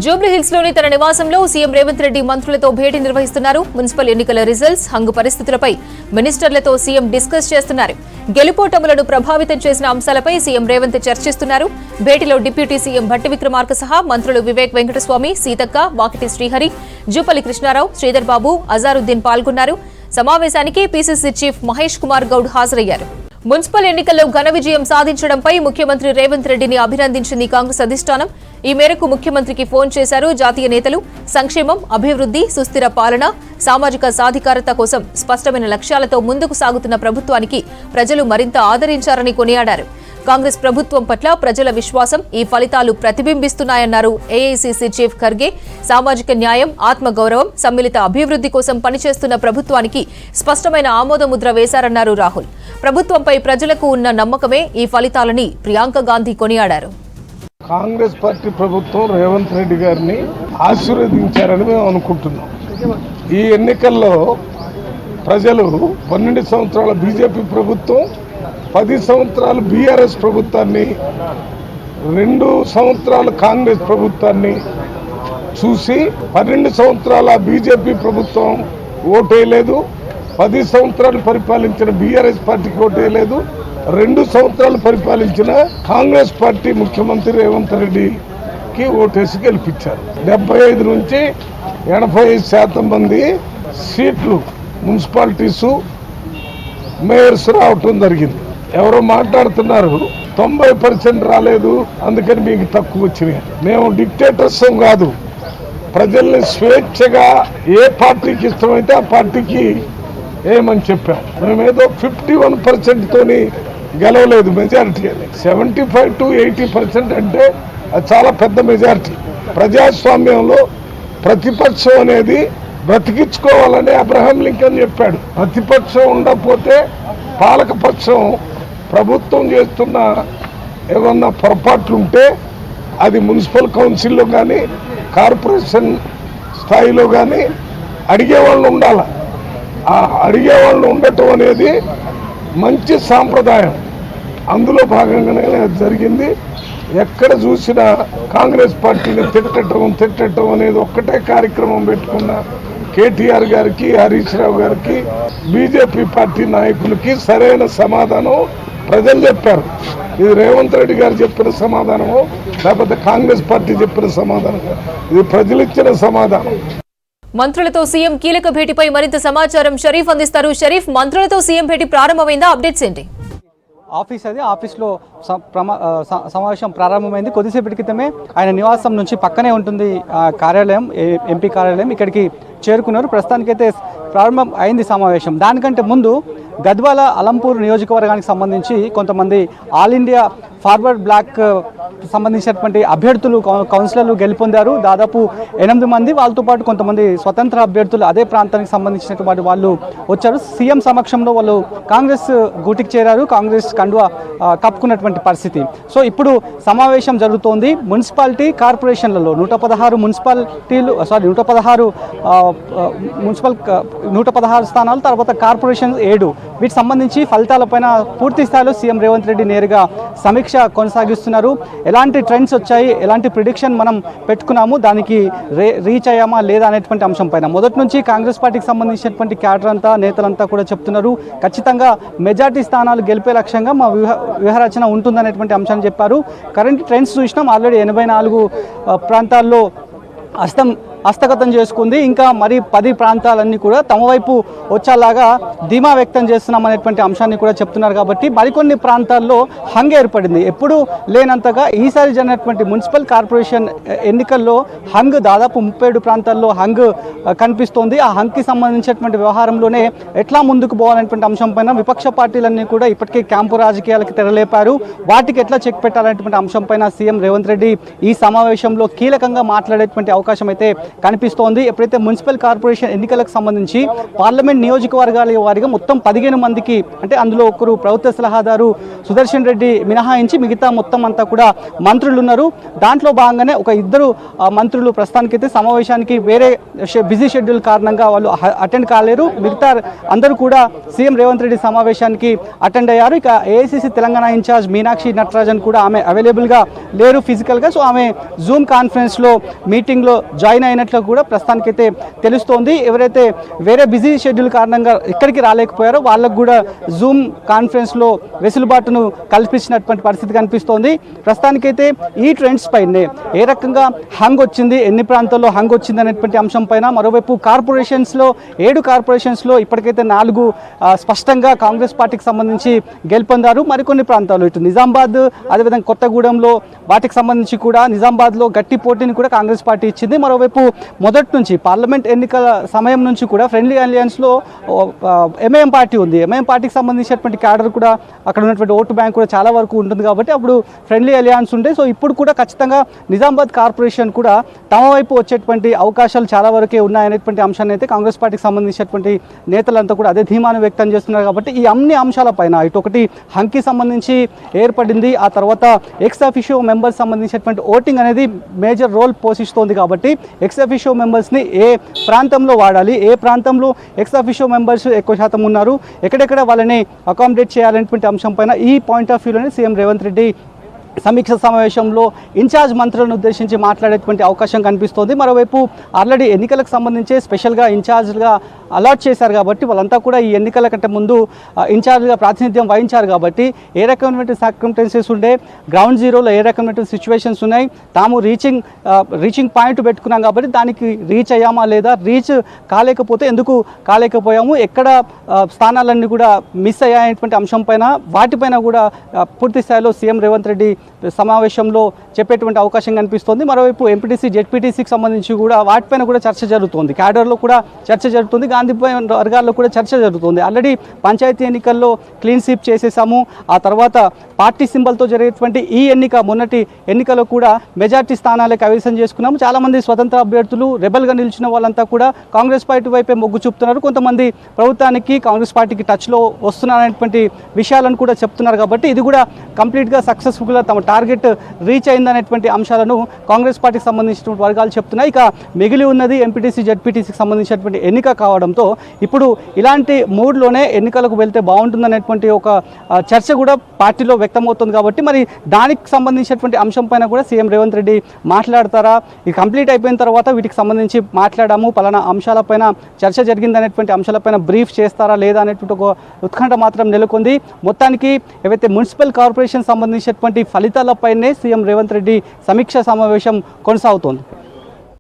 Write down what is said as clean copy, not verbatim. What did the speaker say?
జూబ్లీహిల్స్ లోని తన నివాసంలో సీఎం రేవంత్ రెడ్డి మంత్రులతో భేటీ నిర్వహిస్తున్నారు. మున్సిపల్ ఎన్నికల రిజల్ట్స్, హంగు పరిస్థితులపై మినిస్టర్లతో సీఎం డిస్కస్ చేస్తున్నారు. గెలుపోటములను ప్రభావితం చేసిన అంశాలపై సీఎం రేవంత్ చర్చిస్తున్నారు. భేటీలో డిప్యూటీ సీఎం భట్టి విక్రమార్క సహా మంత్రులు వివేక్ వెంకటస్వామి, సీతక్క, వాకిటి శ్రీహరి, జూపల్లి కృష్ణారావు, శ్రీధర్ బాబు, అజారుద్దీన్ పాల్గొన్నారు. సమావేశానికి పీసీసీ చీఫ్ మహేష్ కుమార్ గౌడ్ హాజరయ్యారు. మున్సిపల్ ఎన్నికల్లో ఘన విజయం సాధించడంపై ముఖ్యమంత్రి రేవంత్ రెడ్డిని అభినందించింది కాంగ్రెస్ అధిష్టానం. ఈ మేరకు ముఖ్యమంత్రికి ఫోన్ చేశారు జాతీయ నేతలు. సంక్షేమం, అభివృద్ధి, సుస్థిర పాలన, సామాజిక సాధికారత కోసం స్పష్టమైన లక్ష్యాలతో ముందుకు సాగుతున్న ప్రభుత్వానికి ప్రజలు మరింత ఆదరించారని కొనియాడారు. కాంగ్రెస్ ప్రభుత్వం పట్ల ప్రజల విశ్వాసం ఈ ఫలితాలు ప్రతిబింబిస్తున్నాయన్నారు. ఏఐసీసీ చీఫ్ ఖర్గే సామాజిక న్యాయం, ఆత్మగౌరవం, సమ్మిళిత అభివృద్ధి కోసం పనిచేస్తున్న ప్రభుత్వానికి స్పష్టమైన ఆమోదముద్ర వేశారన్నారు రాహుల్. ప్రభుత్వంపై ప్రజలకు ఉన్న నమ్మకమే ఈ ఫలితాలని ప్రియాంక గాంధీ కొనియాడారు. కాంగ్రెస్ పార్టీ ప్రభుత్వం రేవంత్ రెడ్డి గారిని ఆశీర్వదించారని మేము అనుకుంటున్నాం. ఈ ఎన్నికల్లో ప్రజలు 12 సంవత్సరాల బీజేపీ ప్రభుత్వం, 10 సంవత్సరాలు బీఆర్ఎస్ ప్రభుత్వాన్ని, 2 సంవత్సరాలు కాంగ్రెస్ ప్రభుత్వాన్ని చూసి 12 సంవత్సరాల బీజేపీ ప్రభుత్వం ఓటేయలేదు, 10 సంవత్సరాలు పరిపాలించిన బీఆర్ఎస్ పార్టీకి ఓటేయలేదు, 2 సంవత్సరాలు పరిపాలించిన కాంగ్రెస్ పార్టీ ముఖ్యమంత్రి రేవంత్ రెడ్డికి ఓటేసి గెలిపించారు. 75 నుంచి 85% మంది సీట్లు మున్సిపాలిటీసు, మేయర్స్ రావటం జరిగింది. ఎవరో మాట్లాడుతున్నారు 90% రాలేదు, అందుకని మీకు తక్కువ వచ్చినాయి. మేము డిక్టేటర్స్ కాదు, ప్రజల్ని స్వేచ్ఛగా ఏ పార్టీకి ఇష్టమైతే ఆ పార్టీకి ఏమని చెప్పాం. మేమేదో 51% తోని గెలవలేదు మెజారిటీ అని. 75 to 80% అంటే అది చాలా పెద్ద మెజారిటీ. ప్రజాస్వామ్యంలో ప్రతిపక్షం అనేది బ్రతికించుకోవాలని అబ్రహాం లింకన్ చెప్పాడు. ప్రతిపక్షం ఉండకపోతే పాలకపక్షం ప్రభుత్వం చేస్తున్న ఏమన్నా పొరపాట్లుంటే అది మున్సిపల్ కౌన్సిల్లో కానీ కార్పొరేషన్ స్థాయిలో కానీ అడిగేవాళ్ళు ఉండాలి. ఆ అడిగేవాళ్ళు ఉండటం అనేది మంచి సాంప్రదాయం. అందులో భాగంగానే జరిగింది. ఎక్కడ చూసినా కాంగ్రెస్ పార్టీని తిట్టడం అనేది ఒక్కటే కార్యక్రమం పెట్టుకున్న కేటీఆర్ గారికి, హరీష్ రావు గారికి, బీజేపీ పార్టీ నాయకులకి సరైన సమాధానం ప్రజలు చెప్పారు. ఇది రేవంత్ రెడ్డి గారు చెప్పిన సమాధానమో లేకపోతే కాంగ్రెస్ పార్టీ చెప్పిన సమాధానం, ఇది ప్రజలు ఇచ్చిన సమాధానం. మంత్రులతో సీఎం కీలక భేటీపై మరింత సమాచారం షరీఫ్ అందిస్తారు. షరీఫ్, మంత్రులతో సీఎం భేటీ ప్రారంభమైందా? అప్డేట్స్ ఏంటి? ఆఫీస్లో సమావేశం ప్రారంభమైంది. కొద్దిసేపటి క్రితమే ఆయన నివాసం నుంచి పక్కనే ఉంటుంది కార్యాలయం, ఎంపీ కార్యాలయం, ఇక్కడికి చేరుకున్నారు. ప్రస్తుతానికైతే ప్రారంభం అయింది సమావేశం. దానికంటే ముందు గద్వాల, అలంపూర్ నియోజకవర్గానికి సంబంధించి కొంతమంది ఆల్ ఇండియా ఫార్వర్డ్ బ్లాక్ సంబంధించినటువంటి అభ్యర్థులు, కౌన్సిలర్లు గెలుపొందారు. దాదాపు 8 మంది, వాళ్ళతో పాటు కొంతమంది స్వతంత్ర అభ్యర్థులు అదే ప్రాంతానికి సంబంధించినటువంటి వాళ్ళు వచ్చారు. సీఎం సమక్షంలో వాళ్ళు కాంగ్రెస్ గూటికి చేరారు. కాంగ్రెస్ కండువా కప్పుకున్నటువంటి పరిస్థితి. సో ఇప్పుడు సమావేశం జరుగుతోంది. మున్సిపాలిటీ కార్పొరేషన్లలో 116 స్థానాలు, తర్వాత కార్పొరేషన్ 7, వీటికి సంబంధించి ఫలితాలపైన పూర్తి స్థాయిలో సీఎం రేవంత్ రెడ్డి నేరుగా సమీక్ష కొనసాగిస్తున్నారు. ఎలాంటి ట్రెండ్స్ వచ్చాయి, ఎలాంటి ప్రిడిక్షన్ మనం పెట్టుకున్నాము, దానికి రీచ్ అయ్యామా లేదా అనేటువంటి అంశం పైన మొదటి నుంచి కాంగ్రెస్ పార్టీకి సంబంధించినటువంటి క్యాడర్ అంతా, నేతలంతా కూడా చెప్తున్నారు. ఖచ్చితంగా మెజార్టీ స్థానాలు గెలిపే లక్ష్యంగా మా వ్యూహరచన ఉంటుందనేటువంటి అంశాన్ని చెప్పారు. కరెంట్ ట్రెండ్స్ చూసినాం, ఆల్రెడీ 84 ప్రాంతాల్లో హస్తగతం చేసుకుంది. ఇంకా మరి 10 ప్రాంతాలన్నీ కూడా తమ వైపు వచ్చేలాగా ధీమా వ్యక్తం చేస్తున్నాం అనేటువంటి అంశాన్ని కూడా చెప్తున్నారు. కాబట్టి మరికొన్ని ప్రాంతాల్లో హంగ్ ఏర్పడింది. ఎప్పుడు లేనంతగా ఈసారి జరిగినటువంటి మున్సిపల్ కార్పొరేషన్ ఎన్నికల్లో హంగ్ దాదాపు 37 ప్రాంతాల్లో హంగ్ కనిపిస్తోంది. ఆ హంగ్కి సంబంధించినటువంటి వ్యవహారంలోనే ఎట్లా ముందుకు పోవాలనేటువంటి అంశం పైన విపక్ష పార్టీలన్నీ కూడా ఇప్పటికే క్యాంపు రాజకీయాలకు తెరలేపారు. వాటికి ఎట్లా చెక్ పెట్టాలనేటువంటి అంశం పైన సీఎం రేవంత్ రెడ్డి ఈ సమావేశంలో కీలకంగా మాట్లాడేటువంటి అవకాశం అయితే కనిపిస్తోంది. ఎప్పుడైతే మున్సిపల్ కార్పొరేషన్ ఎన్నికలకు సంబంధించి పార్లమెంట్ నియోజకవర్గాల వారిగా మొత్తం 15 మందికి, అంటే అందులో ఒకరు ప్రభుత్వ సలహాదారు సుదర్శన్ రెడ్డి మినహాయించి మిగతా మొత్తం అంతా కూడా మంత్రులు ఉన్నారు. దాంట్లో భాగంగానే ఒక ఇద్దరు మంత్రులు ప్రస్తుతానికైతే సమావేశానికి వేరే బిజీ షెడ్యూల్ కారణంగా వాళ్ళు అటెండ్ కాలేరు. మిగతా అందరూ కూడా సీఎం రేవంత్ రెడ్డి సమావేశానికి అటెండ్ అయ్యారు. ఇక ఏఐసీసీ తెలంగాణ ఇన్ఛార్జ్ మీనాక్షి నటరాజన్ కూడా ఆమె అవైలబుల్గా లేరు ఫిజికల్గా. సో ఆమె జూమ్ కాన్ఫరెన్స్లో మీటింగ్లో జాయిన్ అయినట్లు కూడా ప్రస్తుతానికైతే తెలుస్తోంది. ఎవరైతే వేరే బిజీ షెడ్యూల్ కారణంగా ఇక్కడికి రాలేకపోయారో వాళ్ళకు కూడా జూమ్ కాన్ఫరెన్స్లో వెసులుబాటును కల్పించినటువంటి పరిస్థితి కనిపిస్తోంది. ప్రస్తుతానికైతే ఈ ట్రెండ్స్ పైనే ఏ రకంగా హంగ్ వచ్చింది, ఎన్ని ప్రాంతాల్లో హంగ్ వచ్చింది అనేటువంటి అంశం పైన, మరోవైపు కార్పొరేషన్స్లో 7 కార్పొరేషన్స్లో ఇప్పటికైతే 4 స్పష్టంగా కాంగ్రెస్ పార్టీకి సంబంధించి గెలుపొందారు. మరికొన్ని ప్రాంతాలు ఇటు నిజామాబాద్, అదేవిధంగా కొత్తగూడెంలో వాటికి సంబంధించి కూడా నిజామాబాద్లో గట్టి పోటీని కూడా కాంగ్రెస్ పార్టీ ఇచ్చింది. మరోవైపు మొదటి నుంచి పార్లమెంట్ ఎన్నికల సమయం నుంచి కూడా ఫ్రెండ్లీ అలయన్స్లో ఎంఐఎం పార్టీ ఉంది. ఎంఐఎం పార్టీకి సంబంధించినటువంటి క్యాడర్ కూడా అక్కడ ఉన్నటువంటి ఓటు బ్యాంక్ కూడా చాలా వరకు ఉంటుంది కాబట్టి అప్పుడు ఫ్రెండ్లీ అలయన్స్ ఉండే. సో ఇప్పుడు కూడా ఖచ్చితంగా నిజామాబాద్ కార్పొరేషన్ కూడా తమ వైపు వచ్చేటువంటి అవకాశాలు చాలా వరకే ఉన్నాయనేటువంటి అంశాన్ని అయితే కాంగ్రెస్ పార్టీకి సంబంధించినటువంటి నేతలంతా కూడా అదే ధీమాను వ్యక్తం చేస్తున్నారు. కాబట్టి ఈ అన్ని అంశాలపైన ఇటు ఒకటి హంకి సంబంధించి ఏర్పడింది, ఆ తర్వాత ఎక్స్ అఫిషియో మెంబర్స్ సంబంధించినటువంటి ఓటింగ్ అనేది మేజర్ రోల్ పోషిస్తోంది. కాబట్టి ఎక్స్ అఫిషియో మెంబర్స్ని ఏ ప్రాంతంలో వాడాలి, ఏ ప్రాంతంలో ఎక్స్ అఫిషియో మెంబర్స్ ఎక్కువ శాతం ఉన్నారు, ఎక్కడెక్కడ వాళ్ళని అకామిడేట్ చేయాలనేటువంటి అంశం పైన ఈ పాయింట్ ఆఫ్ వ్యూలోనే సీఎం రేవంత్ రెడ్డి సమీక్ష సమావేశంలో ఇన్ఛార్జ్ మంత్రులను ఉద్దేశించి మాట్లాడేటువంటి అవకాశం కనిపిస్తోంది. మరోవైపు ఆల్రెడీ ఎన్నికలకు సంబంధించి స్పెషల్గా ఇన్ఛార్జ్గా అలాట్ చేశారు కాబట్టి వాళ్ళంతా కూడా ఈ ఎన్నికల కంటే ముందు ఇన్ఛార్జ్గా ప్రాతినిధ్యం వహించారు కాబట్టి ఏ రకమైనటువంటి సర్కమ్స్టెన్సెస్ ఉండే, గ్రౌండ్ జీరోలో ఏ రకమైనటువంటి సిచ్యువేషన్స్ ఉన్నాయి, తాము రీచింగ్ పాయింట్ పెట్టుకున్నాం కాబట్టి దానికి రీచ్ అయ్యామా లేదా, రీచ్ కాలేకపోతే ఎందుకు కాలేకపోయాము, ఎక్కడ స్థానాలన్నీ కూడా మిస్ అయ్యాయనేటువంటి అంశం పైన వాటిపైన కూడా పూర్తి స్థాయిలో సీఎం రేవంత్ రెడ్డి సమావేశంలో చెప్పేటువంటి అవకాశం కనిపిస్తోంది. మరోవైపు ఎంపీటీసీ జెడ్పీటీసీకి సంబంధించి కూడా వాటిపైన కూడా చర్చ జరుగుతుంది, క్యాడర్లో కూడా చర్చ జరుగుతుంది, గాంధీ వర్గాల్లో కూడా చర్చ జరుగుతుంది. ఆల్రెడీ పంచాయతీ ఎన్నికల్లో క్లీన్ స్వీప్ చేసేసాము, ఆ తర్వాత పార్టీ సింబల్తో జరిగేటువంటి ఈ మొన్నటి ఎన్నికలో కూడా మెజార్టీ స్థానాలే కైవసం చేసుకున్నాము. చాలామంది స్వతంత్ర అభ్యర్థులు రెబల్గా నిలిచిన వాళ్ళంతా కూడా కాంగ్రెస్ పార్టీ వైపే మొగ్గు చూపుతున్నారు, కొంతమంది ప్రభుత్వానికి కాంగ్రెస్ పార్టీకి టచ్లో వస్తున్నారనేటువంటి విషయాలను కూడా చెప్తున్నారు. కాబట్టి ఇది కూడా కంప్లీట్గా సక్సెస్ఫుల్గా తమ టార్గెట్ రీచ్ అయిందనేటువంటి అంశాలను కాంగ్రెస్ పార్టీకి సంబంధించినటువంటి వర్గాలు చెప్తున్నాయి. ఇక మిగిలి ఉన్నది ఎంపీటీసీ జెడ్పీటీసీకి సంబంధించినటువంటి ఎన్నిక కావడంతో ఇప్పుడు ఇలాంటి మూడ్లోనే ఎన్నికలకు వెళ్తే బాగుంటుందనేటువంటి ఒక చర్చ కూడా పార్టీలో వ్యక్తమవుతుంది. కాబట్టి మరి దానికి సంబంధించినటువంటి అంశం పైన కూడా సీఎం రేవంత్ రెడ్డి మాట్లాడతారా, ఇది కంప్లీట్ అయిపోయిన తర్వాత వీటికి సంబంధించి మాట్లాడాము, పలానా అంశాలపైన చర్చ జరిగిందనేటువంటి అంశాలపైన బ్రీఫ్ చేస్తారా లేదా అనేటువంటి ఒక ఉత్కంఠ మాత్రం నెలకొంది. మొత్తానికి ఏవైతే మున్సిపల్ కార్పొరేషన్ సంబంధించినటువంటి ఫలితాలపైనే సీఎం రేవంత్ రెడ్డి సమీక్ష సమావేశం కొనసాగుతోంది.